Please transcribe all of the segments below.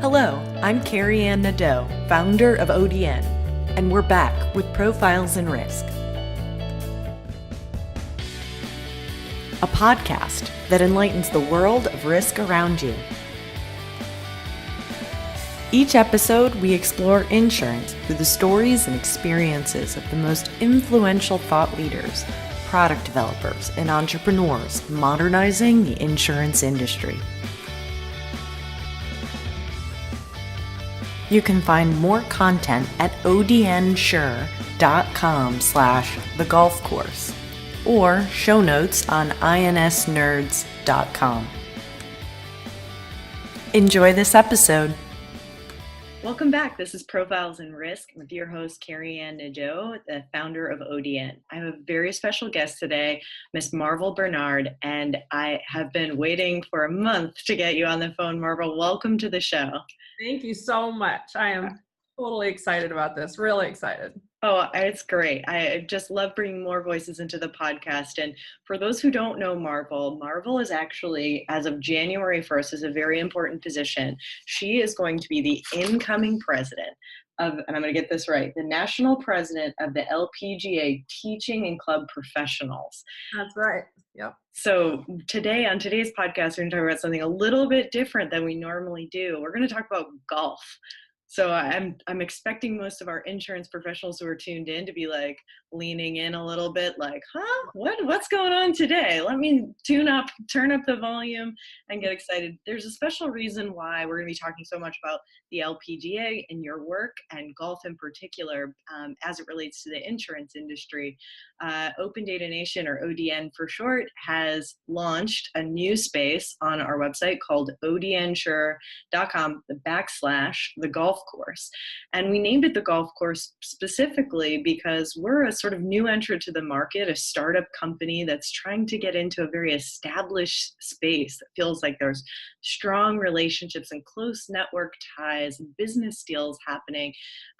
Hello, I'm Carey Anne Nadeau, founder of ODN, and we're back with Profiles in Risk, a podcast that enlightens the world of risk around you. Each episode, we explore insurance through the stories and experiences of the most influential thought leaders, product developers, and entrepreneurs modernizing the insurance industry. You can find more content at odnsure.com/thegolfcourse or show notes on insnerds.com. Enjoy this episode. Welcome back. This is Profiles in Risk with your host, Carey Anne Nadeau, the founder of ODN. I have a very special guest today, Miss Marvol Barnard, and I have been waiting for a month to get you on the phone. Marvol, welcome to the show. Thank you so much. I am totally excited about this, really excited. Oh, it's great. I just love bringing more voices into the podcast. And for those who don't know Marvol is actually, as of January 1st, is a very important position. She is going to be the incoming president of, and I'm going to get this right, the national president of the LPGA Teaching and Club Professionals. That's right. Yep. So today, on today's podcast, we're going to talk about something a little bit different than we normally do. We're going to talk about golf. So I'm expecting most of our insurance professionals who are tuned in to be like leaning in a little bit like, what's going on today? Let me turn up the volume and get excited. There's a special reason why we're going to be talking so much about the LPGA and your work and golf in particular as it relates to the insurance industry. Open Data Nation, or ODN for short, has launched a new space on our website called odnsure.com/the golf course. And we named it the golf course specifically because we're a sort of new entrant to the market, a startup company that's trying to get into a very established space that feels like there's strong relationships and close network ties, business deals happening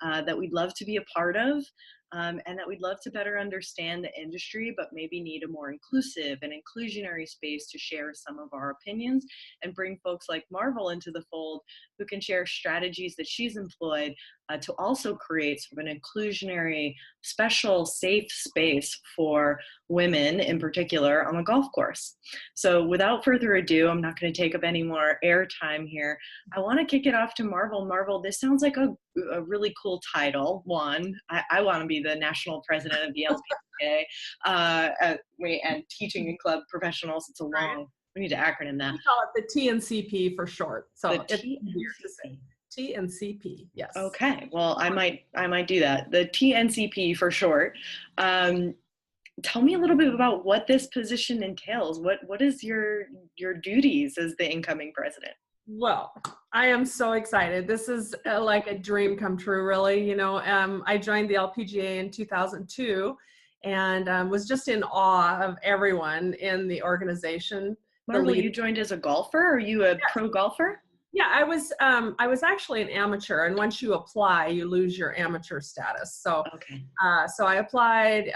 that we'd love to be a part of. And that we'd love to better understand the industry, but maybe need a more inclusive and inclusionary space to share some of our opinions and bring folks like Marvol into the fold who can share strategies that she's employed to also create sort of an inclusionary, special, safe space for women in particular on the golf course. So without further ado, I'm not going to take up any more airtime here. I want to kick it off to Marvol. Marvol, this sounds like a really cool title. One, I want to be the national president of the LPGA and Teaching and Club Professionals. It's a long, we need to acronym that. We call it the TNCP for short. So The it's easier to say. TNCP, yes. Okay, well, I might do that. The TNCP for short. Tell me a little bit about what this position entails. What is your duties as the incoming president? Well, I am so excited. This is like a dream come true, really. You know, I joined the LPGA in 2002 and was just in awe of everyone in the organization. Marvol, you joined as a golfer? Are you a pro golfer? Yeah, I was actually an amateur, and once you apply, you lose your amateur status. So, okay. So I applied,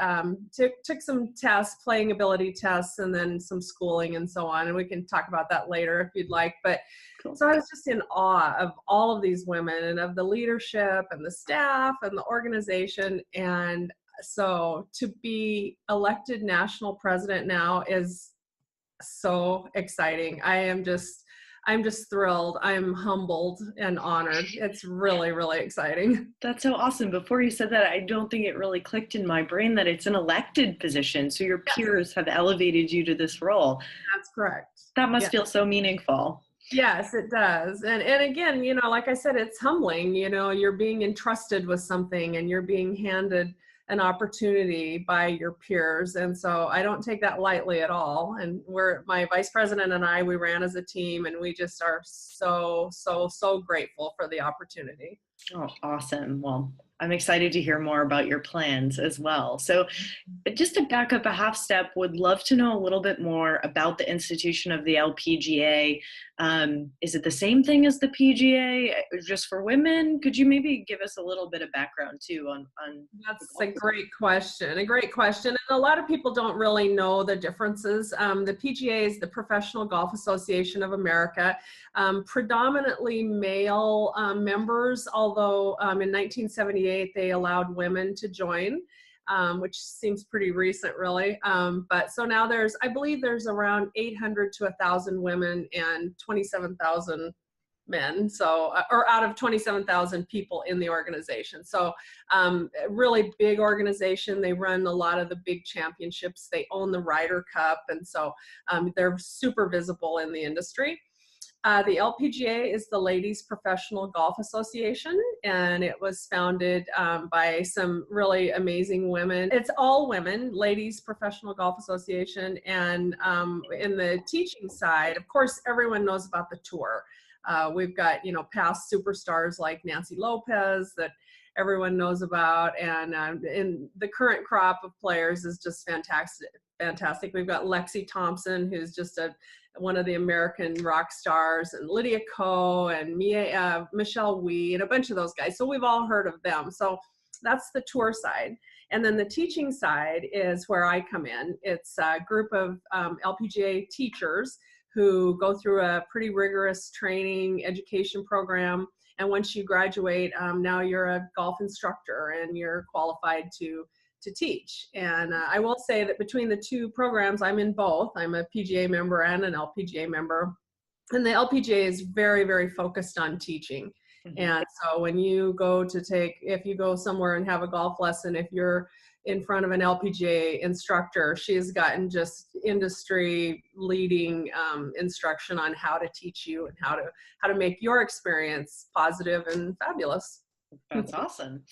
took some tests, playing ability tests, and then some schooling and so on. And we can talk about that later if you'd like. But cool. So I was just in awe of all of these women and of the leadership and the staff and the organization. And so to be elected national president now is so exciting. I'm just thrilled. I'm humbled and honored. It's really, really exciting. That's so awesome. Before you said that, I don't think it really clicked in my brain that it's an elected position. So your peers have elevated you to this role. That's correct. That must feel so meaningful. Yes, it does. And again, you know, like I said, it's humbling. You know, you're being entrusted with something and you're being handed an opportunity by your peers. And so I don't take that lightly at all. And my vice president and I, we ran as a team, and we just are so grateful for the opportunity. Oh, awesome. Well, I'm excited to hear more about your plans as well. So, just to back up a half step, would love to know a little bit more about the institution of the LPGA. Is it the same thing as the PGA, just for women? Could you maybe give us a little bit of background too on That's a great question. A great question. And a lot of people don't really know the differences. The PGA is the Professional Golf Association of America, predominantly male members, although in 1978 they allowed women to join. Which seems pretty recent, really. But so now I believe there's around 800 to 1,000 women and 27,000 men. So, or out of 27,000 people in the organization. So, a really big organization. They run a lot of the big championships. They own the Ryder Cup, and so they're super visible in the industry. The LPGA is the Ladies Professional Golf Association, and it was founded by some really amazing women. It's all women, Ladies Professional Golf Association, and in the teaching side, of course, everyone knows about the tour. We've got, past superstars like Nancy Lopez that everyone knows about, and in the current crop of players is just fantastic. We've got Lexi Thompson, who's just one of the American rock stars, and Lydia Ko and Michelle Wee, and a bunch of those guys. So we've all heard of them. So that's the tour side. And then the teaching side is where I come in. It's a group of LPGA teachers who go through a pretty rigorous training education program. And once you graduate, now you're a golf instructor and you're qualified to teach. And I will say that between the two programs, I'm in both. I'm a PGA member and an LPGA member. And the LPGA is very, very focused on teaching. Mm-hmm. And so when you go if you go somewhere and have a golf lesson, if you're in front of an LPGA instructor, she's gotten just industry leading instruction on how to teach you and how to make your experience positive and fabulous. That's awesome.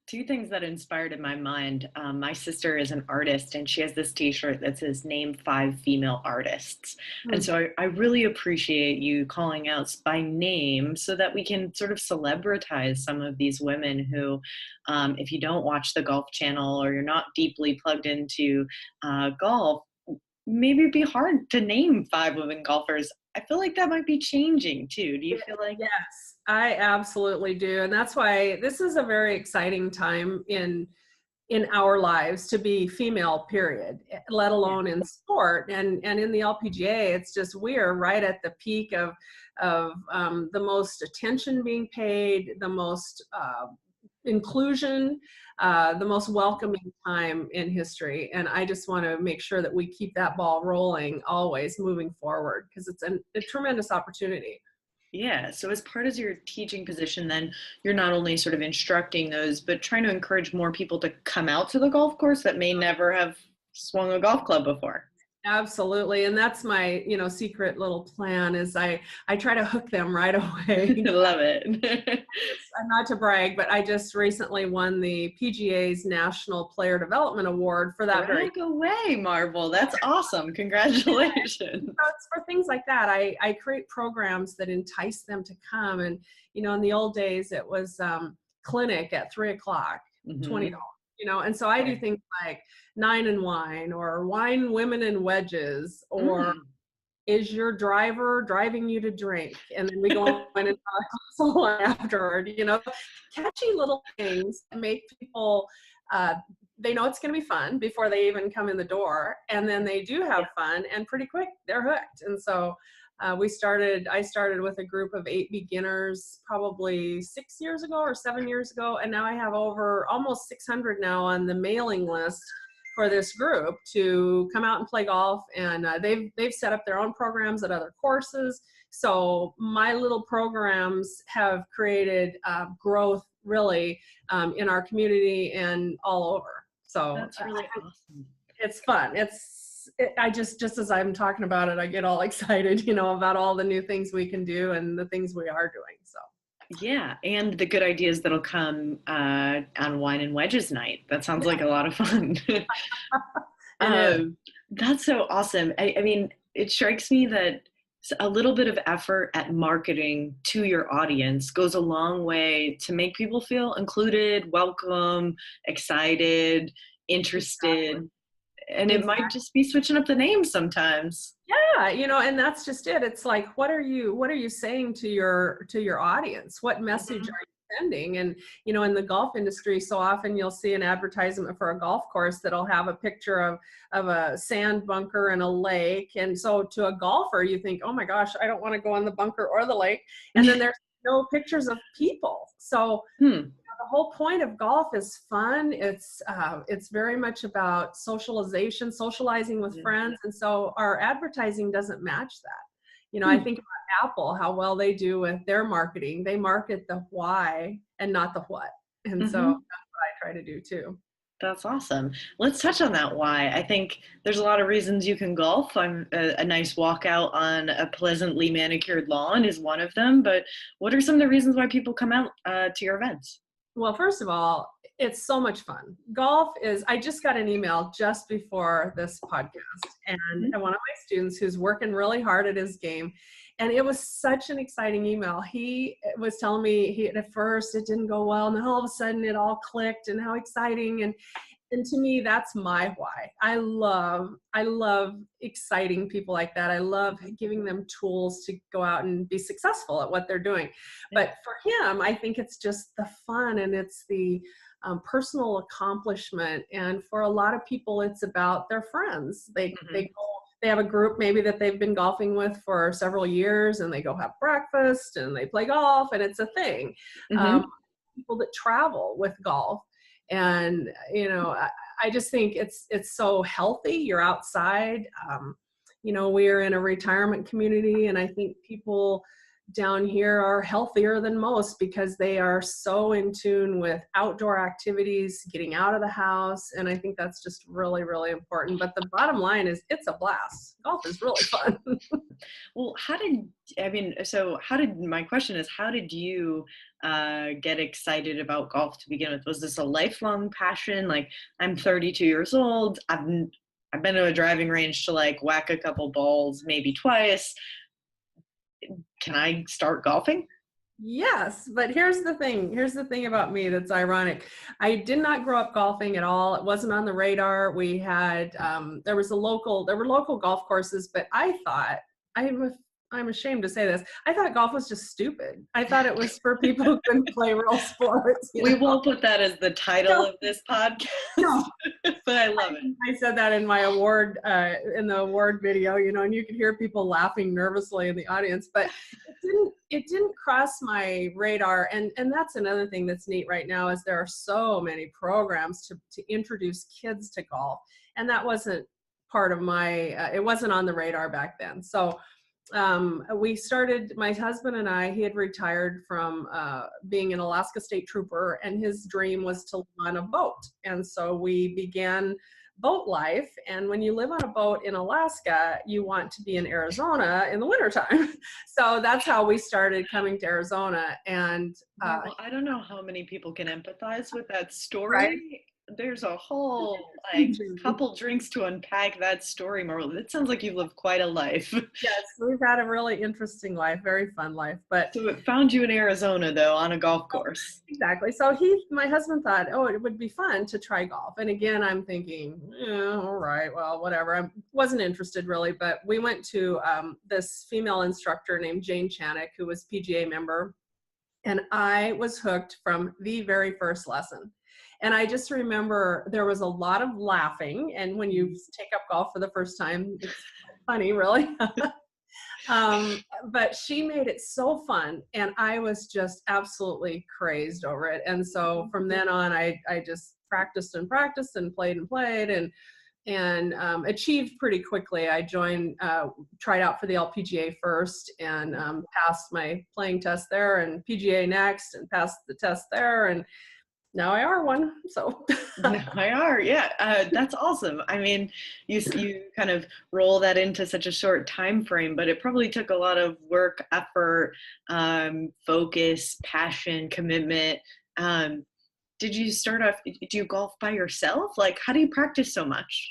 Two things that inspired in my mind. My sister is an artist, and she has this t-shirt that says "Name 5 female artists." Mm-hmm. And so I really appreciate you calling out by name so that we can sort of celebritize some of these women who, if you don't watch the Golf Channel or you're not deeply plugged into golf, maybe it'd be hard to name 5 women golfers. I feel like that might be changing too. Do you feel like? Yes, I absolutely do. And that's why this is a very exciting time in our lives to be female, period, let alone in sport. And in the LPGA, it's just, we're right at the peak of the most attention being paid, the most inclusion, the most welcoming time in history. And I just want to make sure that we keep that ball rolling, always moving forward, because it's a tremendous opportunity. Yeah. So as part of your teaching position, then you're not only sort of instructing those, but trying to encourage more people to come out to the golf course that may never have swung a golf club before. Absolutely. And that's my, secret little plan is I try to hook them right away. Love it. Not to brag, but I just recently won the PGA's National Player Development Award for that. Brag away, Marvol. That's awesome. Congratulations. So it's for things like that. I create programs that entice them to come. And, in the old days, it was clinic at 3:00, $20. And so I do things like 9 and Wine, or Wine, Women, and Wedges, or is your driver driving you to drink? And then we go in and talk so long afterward, catchy little things that make people, they know it's going to be fun before they even come in the door. And then they do have fun, and pretty quick they're hooked. And so I started with a group of 8 beginners probably 6 years ago or 7 years ago. And now I have over almost 600 now on the mailing list for this group to come out and play golf. And they've set up their own programs at other courses. So my little programs have created growth really in our community and all over. So that's really awesome. It's fun. I just as I'm talking about it, I get all excited, about all the new things we can do and the things we are doing. So. Yeah, and the good ideas that'll come on Wine and Wedges night. That sounds like a lot of fun. That's so awesome. I mean, it strikes me that a little bit of effort at marketing to your audience goes a long way to make people feel included, welcome, excited, interested. Exactly. And it might just be switching up the names sometimes. Yeah, and that's just it. It's like, what are you saying to your audience? What message are you sending? And in the golf industry, so often you'll see an advertisement for a golf course that'll have a picture of a sand bunker and a lake. And so to a golfer, you think, oh my gosh, I don't want to go on the bunker or the lake. And then there's no pictures of people. So the whole point of golf is fun. It's very much about socializing with friends. And so our advertising doesn't match that. I think about Apple, how well they do with their marketing. They market the why and not the what. And so that's what I try to do too. That's awesome. Let's touch on that why. I think there's a lot of reasons you can golf. A nice walkout on a pleasantly manicured lawn is one of them. But what are some of the reasons why people come out to your events? Well, first of all, it's so much fun. Golf is, I just got an email just before this podcast, and one of my students who's working really hard at his game, and it was such an exciting email. He was telling me at first it didn't go well, and then all of a sudden it all clicked, and how exciting. And to me, that's my why. I love exciting people like that. I love giving them tools to go out and be successful at what they're doing. But for him, I think it's just the fun, and it's the personal accomplishment. And for a lot of people, it's about their friends. They have a group maybe that they've been golfing with for several years, and they go have breakfast and they play golf, and it's a thing. People that travel with golf. And, I just think it's so healthy. You're outside. We're in a retirement community, and I think people down here are healthier than most because they are so in tune with outdoor activities, getting out of the house. And I think that's just really, really important. But the bottom line is it's a blast. Golf is really fun. Well, my question is, how did you get excited about golf to begin with? Was this a lifelong passion? Like, I'm 32 years old. I've been to a driving range to like whack a couple balls, maybe twice. Can I start golfing? Yes, but here's the thing about me that's ironic. I did not grow up golfing at all. It wasn't on the radar. We had there were local golf courses, but I thought, I'm ashamed to say this, I thought golf was just stupid. I thought it was for people who couldn't play real sports. We won't put that as the title of this podcast. No. But I love it. I said that in my award, in the award video, and you could hear people laughing nervously in the audience, but it didn't cross my radar. And that's another thing that's neat right now is there are so many programs to introduce kids to golf. And that wasn't part of it wasn't on the radar back then. So we started, my husband and I, he had retired from being an Alaska State Trooper, and his dream was to live on a boat. And so we began boat life. And when you live on a boat in Alaska, you want to be in Arizona in the wintertime. So that's how we started coming to Arizona. And I don't know how many people can empathize with that story. Right? There's a whole couple drinks to unpack that story, Marvol. It sounds like you've lived quite a life. Yes, we've had a really interesting life, very fun life. But so it found you in Arizona, though, on a golf course. Exactly. So my husband thought, it would be fun to try golf. And again, I'm thinking, all right, well, whatever. I wasn't interested really, but we went to this female instructor named Jane Chanick, who was PGA member, and I was hooked from the very first lesson. And I just remember there was a lot of laughing. And when you take up golf for the first time, it's funny, really. But she made it so fun. And I was just absolutely crazed over it. And so from then on, I just practiced and played and achieved pretty quickly. I tried out for the LPGA first and passed my playing test there, and PGA next, and passed the test there. And now I are one, so. Now I are, yeah. That's awesome. I mean, you kind of roll that into such a short time frame, but it probably took a lot of work, effort, focus, passion, commitment. did you start off, do you golf by yourself? Like, how do you practice so much?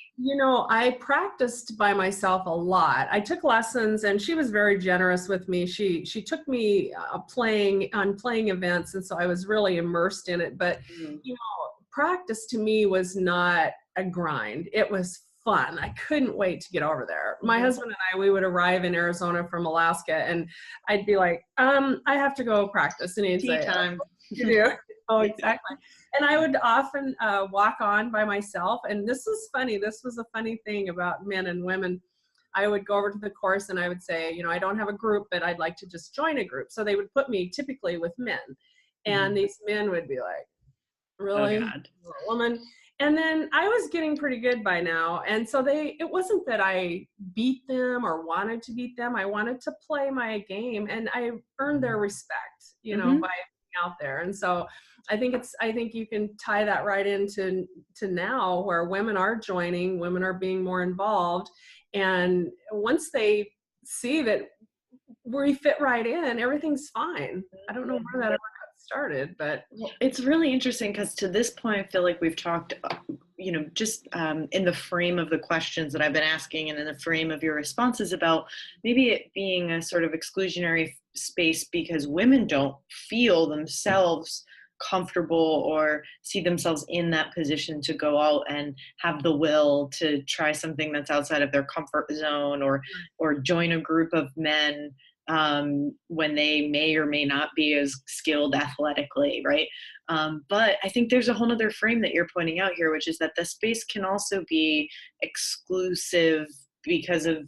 I practiced by myself a lot. I took lessons, and she was very generous with me. She took me playing events, and so I was really immersed in it. But practice to me was not a grind. It was fun. I couldn't wait to get over there. My husband and I, we would arrive in Arizona from Alaska, and I'd be like, I have to go practice. And he'd say, time. You do? Oh, exactly. And I would often walk on by myself. And this is funny. This was a funny thing about men and women. I would go over to the course and I would say, I don't have a group, but I'd like to just join a group. So they would put me typically with men. And these men would be like, really? Oh, God. Woman? And then I was getting pretty good by now. And so it wasn't that I beat them or wanted to beat them. I wanted to play my game, and I earned their respect, by being out there. And so I think you can tie that right into now, where women are joining, women are being more involved. And once they see that we fit right in, everything's fine. I don't know where that ever got started, but it's really interesting because to this point, I feel like we've talked, just in the frame of the questions that I've been asking and in the frame of your responses about maybe it being a sort of exclusionary space because women don't feel themselves comfortable or see themselves in that position to go out and have the will to try something that's outside of their comfort zone or join a group of men when they may or may not be as skilled athletically, right? But I think there's a whole other frame that you're pointing out here, which is that the space can also be exclusive because of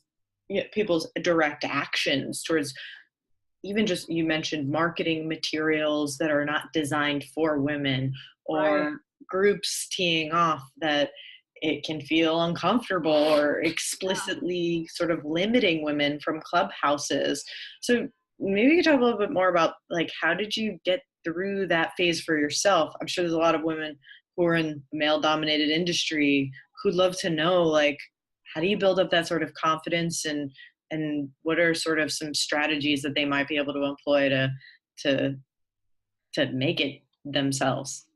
people's direct actions towards even just, you mentioned marketing materials that are not designed for women, or groups teeing off that it can feel uncomfortable or explicitly sort of limiting women from clubhouses. So maybe you could talk a little bit more about, like, how did you get through that phase for yourself? I'm sure there's a lot of women who are in male-dominated industry who'd love to know, like, how do you build up that sort of confidence, and what are sort of some strategies that they might be able to employ to make it themselves?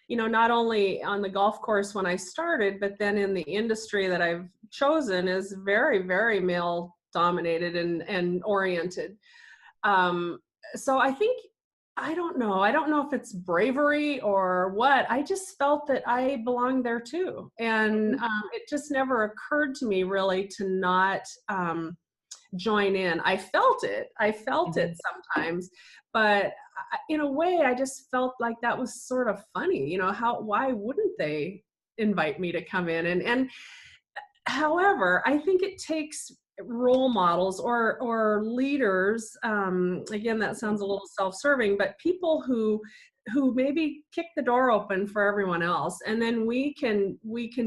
Not only on the golf course when I started, but then in the industry that I've chosen is very, very male dominated and oriented. So I don't know if it's bravery or what. I just felt that I belonged there too. And it just never occurred to me really to not join in. I felt it sometimes, but in a way I just felt like that was sort of funny. Why wouldn't they invite me to come in? And however, I think it takes role models or leaders, again, that sounds a little self-serving, but people who maybe kick the door open for everyone else, and then we can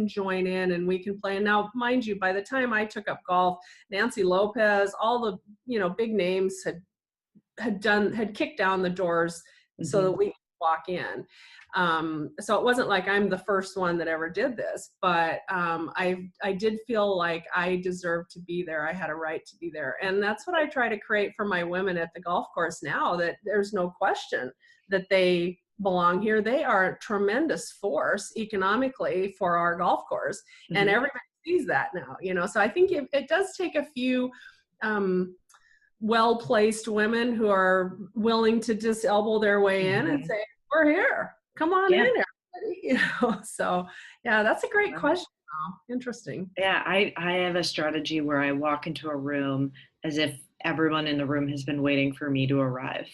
join in and we can play. And now, mind you, by the time I took up golf, Nancy Lopez, all the big names had kicked down the doors so that we could walk in. So it wasn't like I'm the first one that ever did this, but I did feel like I deserved to be there. I had a right to be there. And that's what I try to create for my women at the golf course now, that there's no question that they belong here. They are a tremendous force economically for our golf course. And everybody sees that now, so I think it does take a few well-placed women who are willing to just elbow their way in and say, we're here. Come on in, everybody. So yeah, that's a great question. Interesting. Yeah, I have a strategy where I walk into a room as if everyone in the room has been waiting for me to arrive.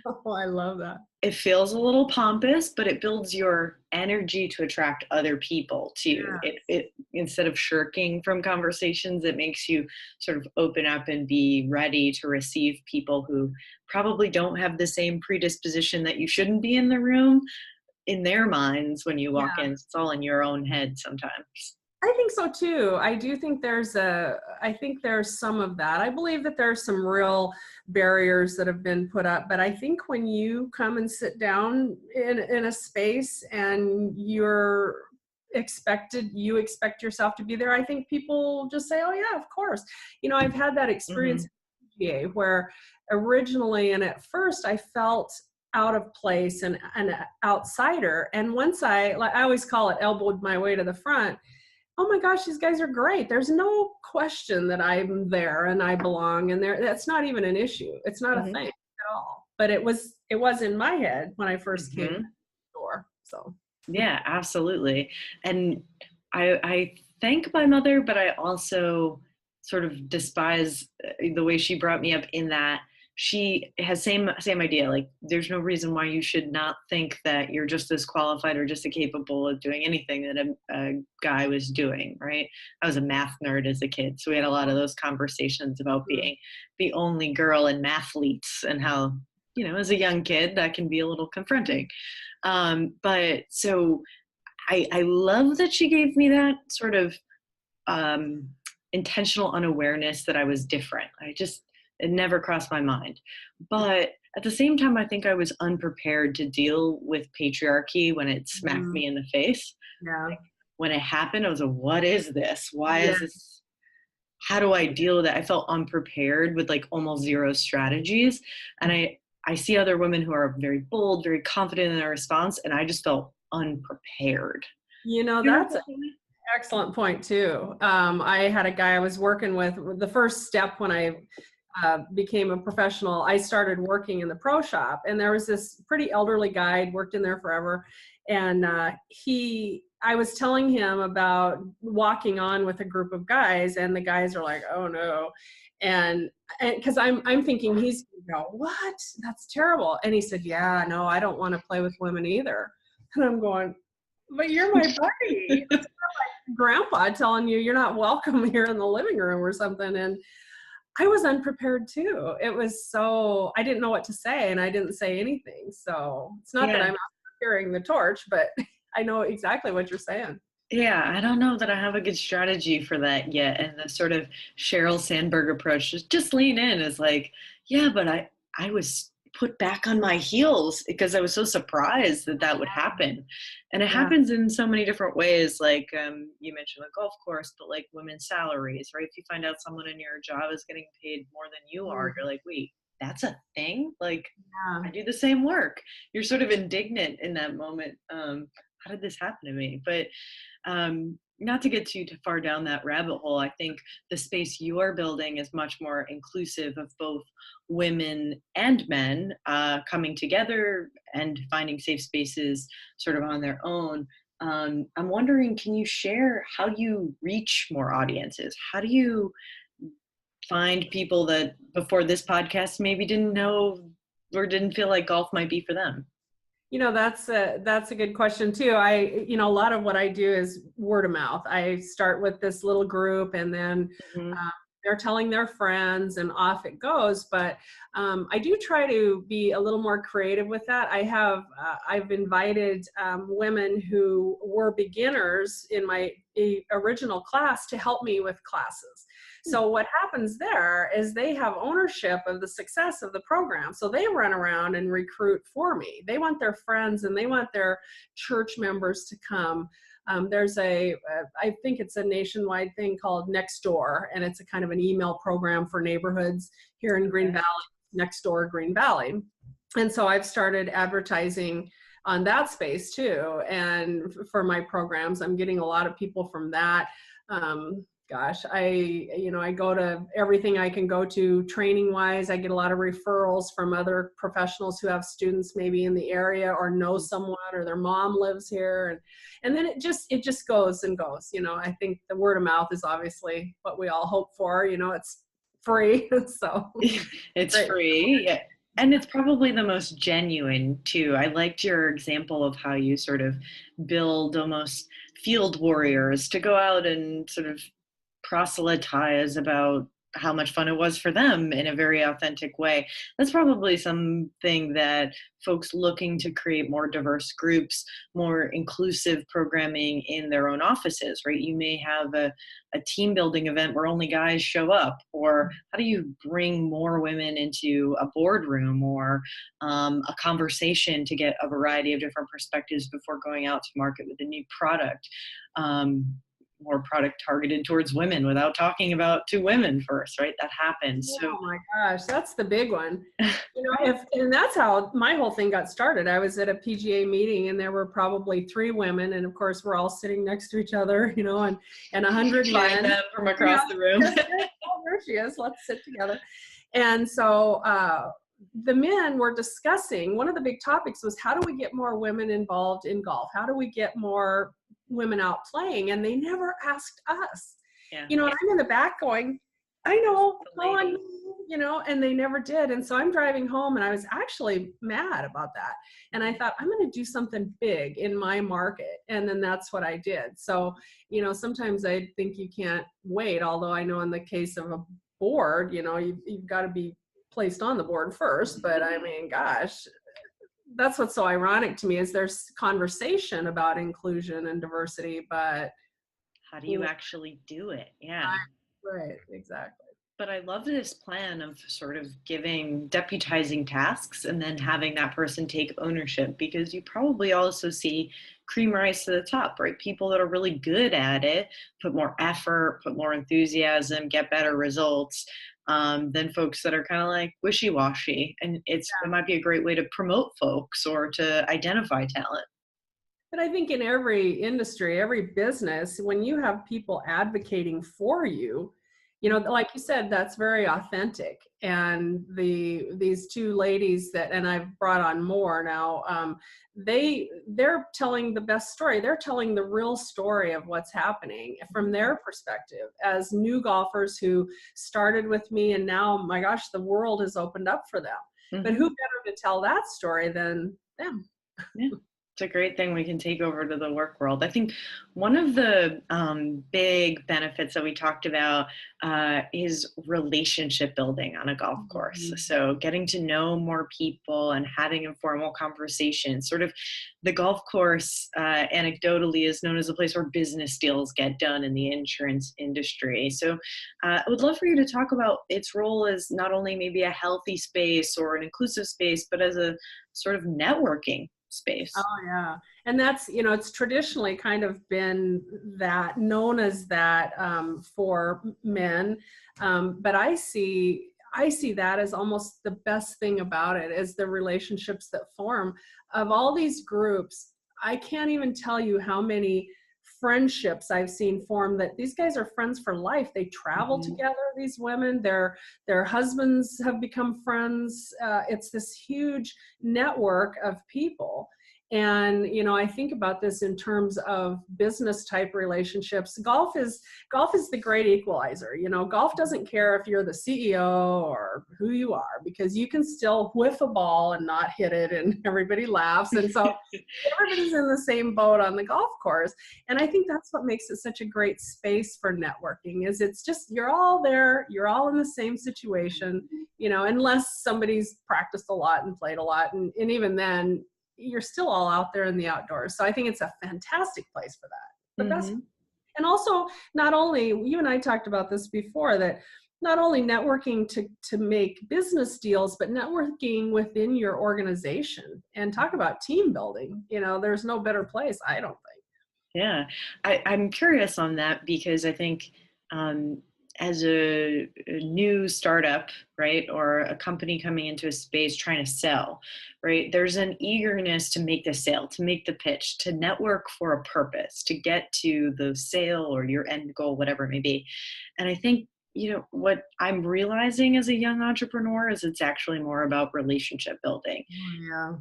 Oh, I love that. It feels a little pompous, but it builds your energy to attract other people too. Yeah. It instead of shirking from conversations, it makes you sort of open up and be ready to receive people who probably don't have the same predisposition that you shouldn't be in the room in their minds when you walk in. It's all in your own head sometimes. I think so too. I do think there's some of that. I believe that there's some real barriers that have been put up, but I think when you come and sit down in a space and you expect yourself to be there, I think people just say, oh yeah, of course. I've had that experience in LPGA where originally and at first I felt out of place and an outsider. And once I always call it elbowed my way to the front, oh my gosh, these guys are great. There's no question that I'm there and I belong, and that's not even an issue. It's not a thing at all. But it was in my head when I first came to the door. So yeah, absolutely. And I thank my mother, but I also sort of despise the way she brought me up, in that she has same idea. Like, there's no reason why you should not think that you're just as qualified or just as capable of doing anything that a guy was doing, right? I was a math nerd as a kid, so we had a lot of those conversations about being the only girl in mathletes, and how, you know, as a young kid, that can be a little confronting. But so I love that she gave me that sort of intentional unawareness that I was different. It never crossed my mind. But at the same time, I think I was unprepared to deal with patriarchy when it smacked me in the face. yeah. Like, when it happened, I was like, what is this? Why is this? How do I deal with it? I felt unprepared with like almost zero strategies. And I see other women who are very bold, very confident in their response, and I just felt unprepared. You know, that's an excellent point too. I had a guy I was working with. The first step when I became a professional, I started working in the pro shop, and there was this pretty elderly guy, I'd worked in there forever. And I was telling him about walking on with a group of guys, and the guys are like, oh no. And because I'm thinking he's going to go, what? That's terrible. And he said, yeah, no, I don't want to play with women either. And I'm going, but you're my buddy. It's not like grandpa telling you you're not welcome here in the living room or something. And I was unprepared too. It was so, I didn't know what to say, and I didn't say anything. So it's not that I'm carrying the torch, but I know exactly what you're saying. Yeah, I don't know that I have a good strategy for that yet. And the sort of Sheryl Sandberg approach, just lean in, is like, yeah, but I was put back on my heels because I was so surprised that would happen. And it happens in so many different ways. Like you mentioned a golf course, but like women's salaries, right? If you find out someone in your job is getting paid more than you are, you're like, wait, that's a thing? Like, I do the same work. You're sort of indignant in that moment. How did this happen to me? But not to get too far down that rabbit hole, I think the space you're building is much more inclusive of both women and men coming together and finding safe spaces sort of on their own. I'm wondering, can you share how you reach more audiences? How do you find people that before this podcast maybe didn't know or didn't feel like golf might be for them? You know, that's a good question too. A lot of what I do is word of mouth. I start with this little group, and then they're telling their friends, and off it goes. But I do try to be a little more creative with that. I've invited women who were beginners in my original class to help me with classes. So what happens there is they have ownership of the success of the program. So they run around and recruit for me. They want their friends and they want their church members to come. There's I think it's a nationwide thing called Nextdoor, and it's a kind of an email program for neighborhoods here in Green Valley, Nextdoor Green Valley. And so I've started advertising on that space too. And for my programs, I'm getting a lot of people from that. I go to everything I can go to training wise. I get a lot of referrals from other professionals who have students maybe in the area or know someone, or their mom lives here. And then it just goes and goes. I think the word of mouth is obviously what we all hope for. It's free. So it's free. Yeah. And it's probably the most genuine too. I liked your example of how you sort of build almost field warriors to go out and sort of proselytize about how much fun it was for them in a very authentic way. That's probably something that folks looking to create more diverse groups, more inclusive programming in their own offices, right? You may have a team building event where only guys show up, or how do you bring more women into a boardroom or a conversation to get a variety of different perspectives before going out to market with a new product? more product targeted towards women without talking about to women first, right? That happens. So, oh my gosh, that's the big one. And that's how my whole thing got started. I was at a PGA meeting and there were probably 3 women, and of course we're all sitting next to each other, and 100 find men them from across the room. Oh, there she is. Let's sit together. And so the men were discussing, one of the big topics was, how do we get more women involved in golf? How do we get more women out playing? And they never asked us. Yeah. And I'm in the back going, I know, go on, and they never did. And so I'm driving home and I was actually mad about that. And I thought, I'm going to do something big in my market. And then that's what I did. So, sometimes I think you can't wait, although I know in the case of a board, you've got to be placed on the board first. But I mean, gosh, that's what's so ironic to me is there's conversation about inclusion and diversity, but how do you actually do it? Yeah. Right, exactly. But I love this plan of sort of deputizing tasks and then having that person take ownership, because you probably also see cream rise to the top, right? People that are really good at it, put more effort, put more enthusiasm, get better results than folks that are kind of like wishy-washy. And it might be a great way to promote folks or to identify talent. But I think in every industry, every business, when you have people advocating for you, like you said, that's very authentic. And these 2 ladies and I've brought on more now, they're telling the best story. They're telling the real story of what's happening from their perspective as new golfers who started with me, and now, my gosh, the world has opened up for them. Mm-hmm. But who better to tell that story than them? Yeah. It's a great thing we can take over to the work world. I think one of the big benefits that we talked about is relationship building on a golf course. Mm-hmm. So getting to know more people and having informal conversations. Sort of the golf course anecdotally is known as a place where business deals get done in the insurance industry. So I would love for you to talk about its role as not only maybe a healthy space or an inclusive space, but as a sort of networking space. Oh yeah. And that's, it's traditionally kind of been known as that for men. But I see that as almost the best thing about it is the relationships that form of all these groups. I can't even tell you how many friendships I've seen form, that these guys are friends for life. They travel mm-hmm. together, these women, their husbands have become friends. It's this huge network of people. And, I think about this in terms of business type relationships. Golf is the great equalizer. Golf doesn't care if you're the CEO or who you are, because you can still whiff a ball and not hit it and everybody laughs. And so everybody's in the same boat on the golf course. And I think that's what makes it such a great space for networking, is it's just, you're all there, you're all in the same situation, unless somebody's practiced a lot and played a lot. And even then, you're still all out there in the outdoors. So I think it's a fantastic place for that. The mm-hmm. best. And also, not only, you and I talked about this before, that not only networking to make business deals, but networking within your organization, and talk about team building. There's no better place, I don't think. Yeah, I'm curious on that, because I think as a new startup, right, or a company coming into a space trying to sell, right, there's an eagerness to make the sale, to make the pitch, to network for a purpose, to get to the sale or your end goal, whatever it may be. And I think, what I'm realizing as a young entrepreneur is it's actually more about relationship building. Yeah.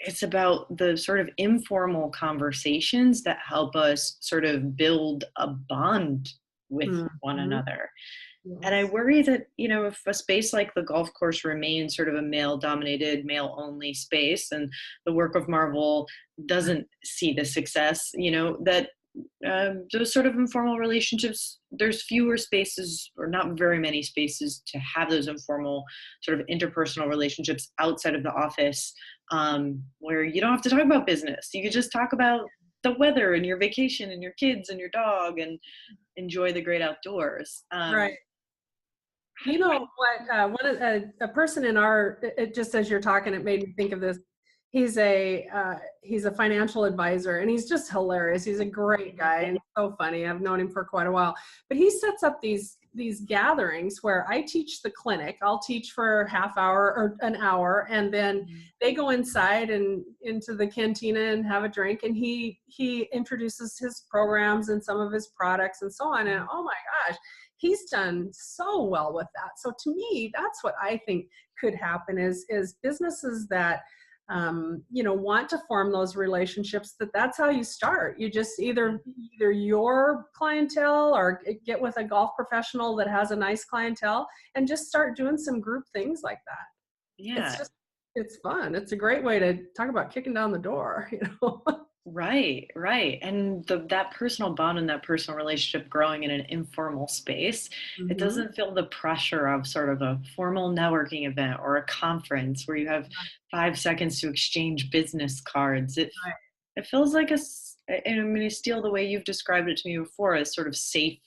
It's about the sort of informal conversations that help us sort of build a bond with mm-hmm. one another. Yes. And I worry that, if a space like the golf course remains sort of a male-dominated, male-only space, and the work of Marvol doesn't see the success, that those sort of informal relationships, there's fewer spaces, or not very many spaces, to have those informal sort of interpersonal relationships outside of the office, where you don't have to talk about business. You could just talk about the weather and your vacation and your kids and your dog and enjoy the great outdoors. Right. What? A person in just as you're talking, it made me think of this. He's a financial advisor, and he's just hilarious. He's a great guy and so funny. I've known him for quite a while. But he sets up these gatherings where I teach the clinic. I'll teach for half hour or an hour, and then they go inside and into the cantina and have a drink, and he introduces his programs and some of his products and so on. And oh my gosh, he's done so well with that. So to me, that's what I think could happen is businesses that want to form those relationships, that's how you start. You just either your clientele or get with a golf professional that has a nice clientele and just start doing some group things like that. Yeah. It's fun. It's a great way to talk about kicking down the door, Right. And that personal bond and that personal relationship growing in an informal space, it doesn't feel the pressure of sort of a formal networking event or a conference where you have 5 seconds to exchange business cards. It feels like and I'm going to steal the way you've described it to me before, as sort of safe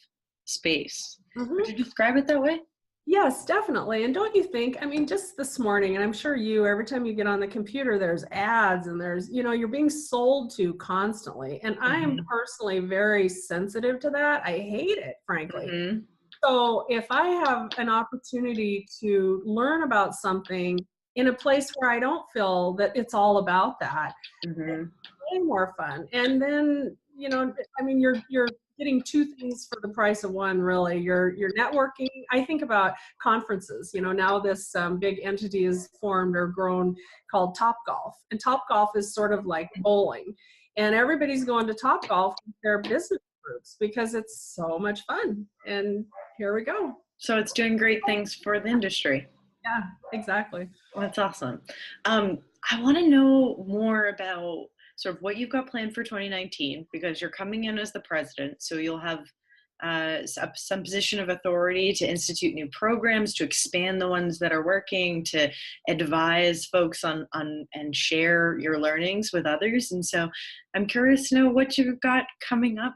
space. Would you describe it that way? Yes, definitely. And don't you think, I mean, just this morning, and I'm sure every time you get on the computer, there's ads and there's, you're being sold to constantly. And I am personally very sensitive to that. I hate it, frankly. So if I have an opportunity to learn about something in a place where I don't feel that it's all about that, it's way more fun. And then, you're getting 2 things for the price of one, really. You're networking. I think about conferences. Now this big entity is formed or grown called Topgolf. And Topgolf is sort of like bowling. And everybody's going to Topgolf with their business groups because it's so much fun. And here we go. So it's doing great things for the industry. Yeah, exactly. Well, that's awesome. I want to know more about sort of what you've got planned for 2019, because you're coming in as the president, so you'll have some position of authority to institute new programs, to expand the ones that are working, to advise folks on and share your learnings with others. And so I'm curious to know what you've got coming down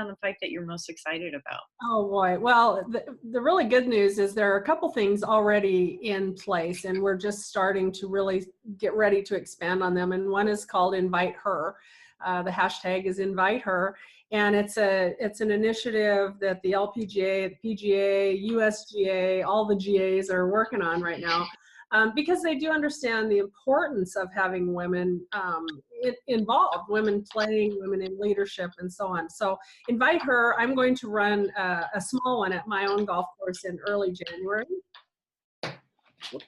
the pike that you're most excited about. Oh boy. Well, the really good news is there are a couple things already in place, and we're just starting to really get ready to expand on them. And one is called Invite Her. The hashtag is Invite Her. And it's an initiative that the LPGA, the PGA, USGA, all the GAs are working on right now, because they do understand the importance of having women involved, women playing, women in leadership, and so on. So Invite Her, I'm going to run a small one at my own golf course in early January. Whoops.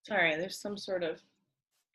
Sorry, there's some sort of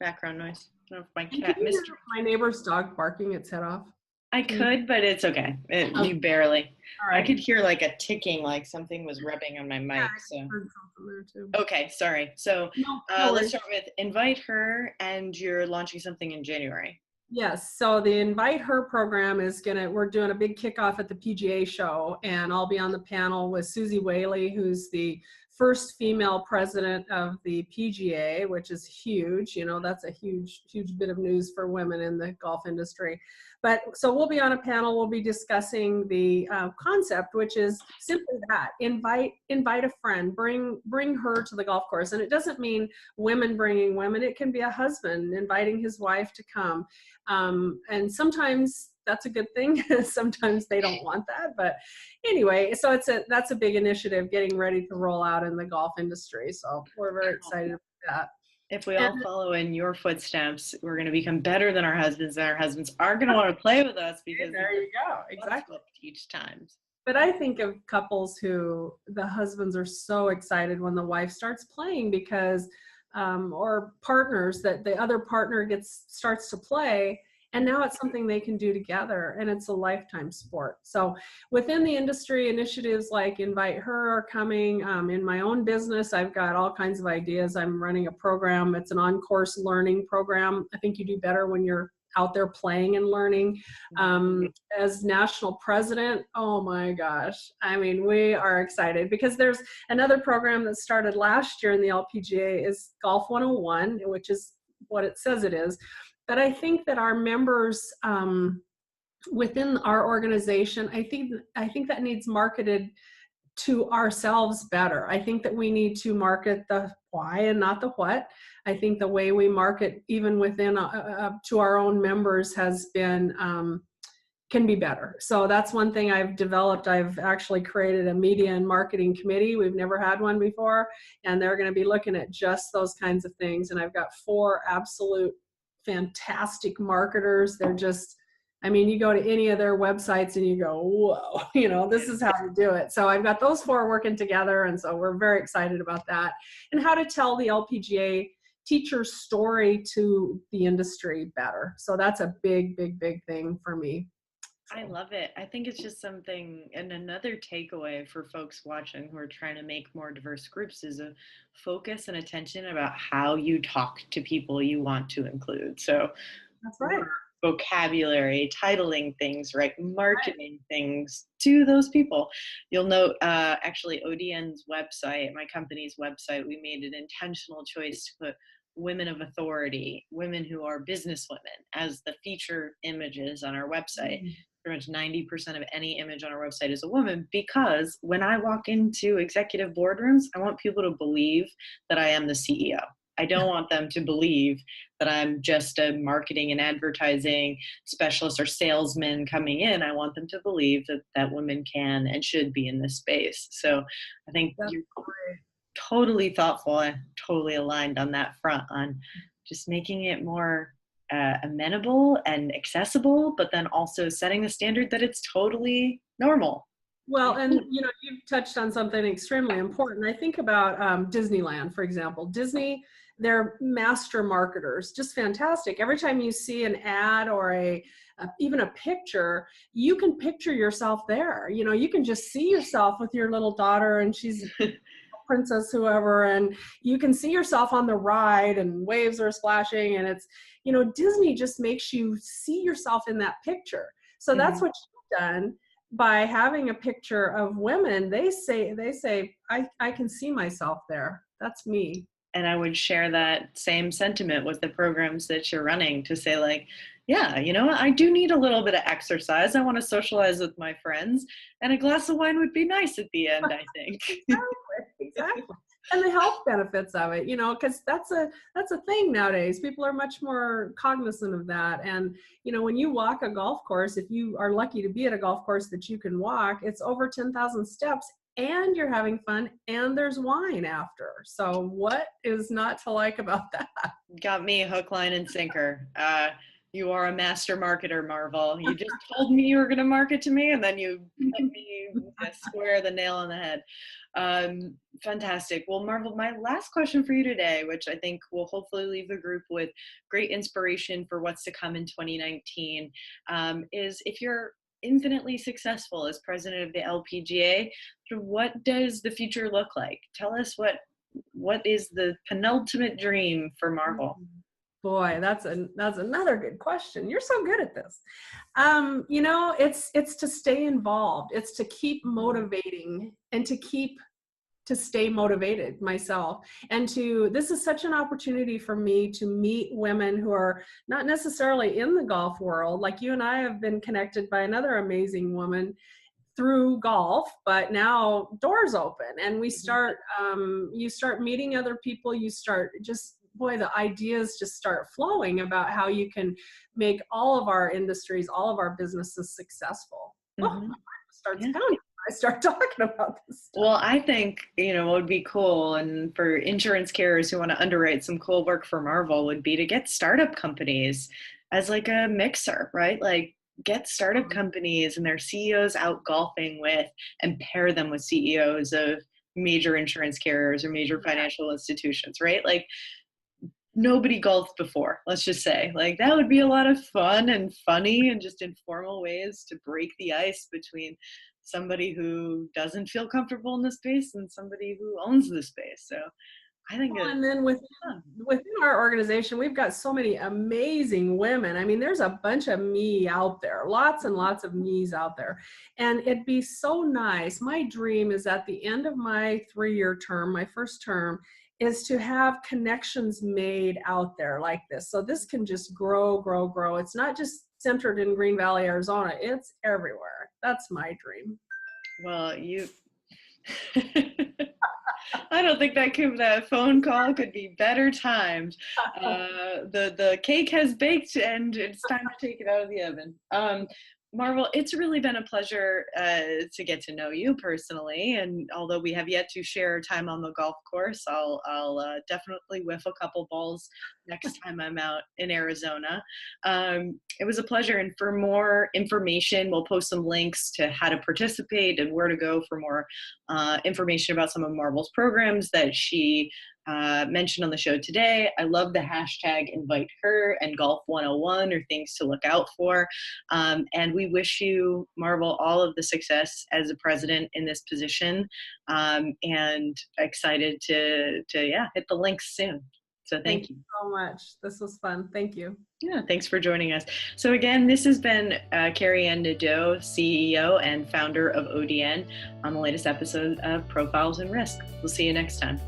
background noise. I don't know if my cat missed my neighbor's dog barking its head off. I could, but it's okay. You barely. All right. I could hear like a ticking, like something was rubbing on my mic. Yeah, so. I heard something there too. Okay, sorry. So let's start with Invite Her, and you're launching something in January. Yes. So the Invite Her program we're doing a big kickoff at the PGA show, and I'll be on the panel with Susie Whaley, who's the first female president of the PGA, which is huge. That's a huge, huge bit of news for women in the golf industry. But so we'll be on a panel, we'll be discussing the concept, which is simply that: invite a friend, bring her to the golf course. And it doesn't mean women bringing women, it can be a husband inviting his wife to come. And sometimes that's a good thing. Sometimes they don't want that, but anyway, so that's a big initiative getting ready to roll out in the golf industry. So we're very excited about that. If we all follow in your footsteps, we're going to become better than our husbands, and our husbands are going to want to play with us because there you go. Exactly. Each time. But I think of couples who the husbands are so excited when the wife starts playing because, or partners that the other partner starts to play. And now it's something they can do together, and it's a lifetime sport. So within the industry, initiatives like Invite Her are coming. In my own business, I've got all kinds of ideas. I'm running a program. It's an on-course learning program. I think you do better when you're out there playing and learning. As national president, oh my gosh. I mean, we are excited because there's another program that started last year in the LPGA is Golf 101, which is what it says it is. But I think that our members within our organization, I think that needs marketed to ourselves better. I think that we need to market the why and not the what. I think the way we market even within to our own members has been can be better. So that's one thing I've developed. I've actually created a media and marketing committee. We've never had one before, and they're going to be looking at just those kinds of things. And I've got 4 absolute fantastic marketers. They're just, I mean, you go to any of their websites and you go, whoa, you know, this is how to do it. So I've got those 4 working together. And so we're very excited about that, and how to tell the LPGA teacher's story to the industry better. So that's a big, big, big thing for me. I love it. I think it's just something, and another takeaway for folks watching who are trying to make more diverse groups is a focus and attention about how you talk to people you want to include. So that's right. Vocabulary, titling things, right? Marketing things to those people. You'll note, actually, ODN's website, my company's website, we made an intentional choice to put women of authority, women who are businesswomen, as the feature images on our website. Pretty much 90% of any image on our website is a woman, because when I walk into executive boardrooms, I want people to believe that I am the CEO. I don't want them to believe that I'm just a marketing and advertising specialist or salesman coming in. I want them to believe that women can and should be in this space. So I think you're totally thoughtful and totally aligned on that front, on just making it more amenable and accessible, but then also setting the standard that it's totally normal. Well, and you know, you've touched on something extremely important. I think about Disneyland, for example. Disney, they're master marketers, just fantastic. Every time you see an ad or even a picture, you can picture yourself there. You know, you can just see yourself with your little daughter, and she's princess whoever, and you can see yourself on the ride and waves are splashing, and it's, you know, Disney just makes you see yourself in that picture. So that's what you've done by having a picture of women. They say I can see myself there. That's me. And I would share that same sentiment with the programs that you're running, to say, like, yeah, you know, I do need a little bit of exercise. I want to socialize with my friends, and a glass of wine would be nice at the end, I think. Exactly. And the health benefits of it, you know, because that's a thing nowadays. People are much more cognizant of that. And, you know, when you walk a golf course, if you are lucky to be at a golf course that you can walk, it's over 10,000 steps, and you're having fun, and there's wine after. So what is not to like about that? Got me hook, line, and sinker. You are a master marketer, Marvol. You just told me you were going to market to me, and then you hit me square the nail on the head. Fantastic. Well, Marvol, my last question for you today, which I think will hopefully leave the group with great inspiration for what's to come in 2019, is, if you're infinitely successful as president of the LPGA, what does the future look like? Tell us what is the penultimate dream for Marvol? Boy, that's another good question. You're so good at this. You know, it's to stay involved. It's to keep motivating, and to stay motivated myself. And this is such an opportunity for me to meet women who are not necessarily in the golf world. Like you and I have been connected by another amazing woman through golf, but now doors open, and we start, you start meeting other people. You start boy, the ideas just start flowing about how you can make all of our industries, all of our businesses successful. Oh, my heart starts pounding when I start talking about this stuff. Well, I think, you know, what would be cool, and for insurance carriers who want to underwrite some cool work for Marvol, would be to get startup companies as like a mixer, right? Like, get startup companies and their CEOs out golfing with, and pair them with CEOs of major insurance carriers or major financial institutions, right? Like, nobody golfed before, let's just say. Like, that would be a lot of fun and funny and just informal ways to break the ice between somebody who doesn't feel comfortable in the space and somebody who owns the space. So I think and then within our organization, we've got so many amazing women. I mean, there's a bunch of me out there, lots and lots of me's out there. And it'd be so nice. My dream is, at the end of my 3-year term, my first term, is to have connections made out there like this. So this can just grow, grow, grow. It's not just centered in Green Valley, Arizona. It's everywhere. That's my dream. Well, I don't think that phone call could be better timed. The cake has baked and it's time to take it out of the oven. Marvol, it's really been a pleasure to get to know you personally, and although we have yet to share time on the golf course, I'll definitely whiff a couple balls next time I'm out in Arizona. It was a pleasure, and for more information, we'll post some links to how to participate and where to go for more information about some of Marvol's programs that she mentioned on the show today. I love the hashtag invite her and golf 101 are things to look out for. And we wish you, Marvol, all of the success as a president in this position, and excited to hit the links soon. So thank you so much. This was fun. Thank you. Yeah, thanks for joining us. So again, this has been Carey Anne Nadeau, CEO and founder of ODN, on the latest episode of Profiles in Risk. We'll see you next time.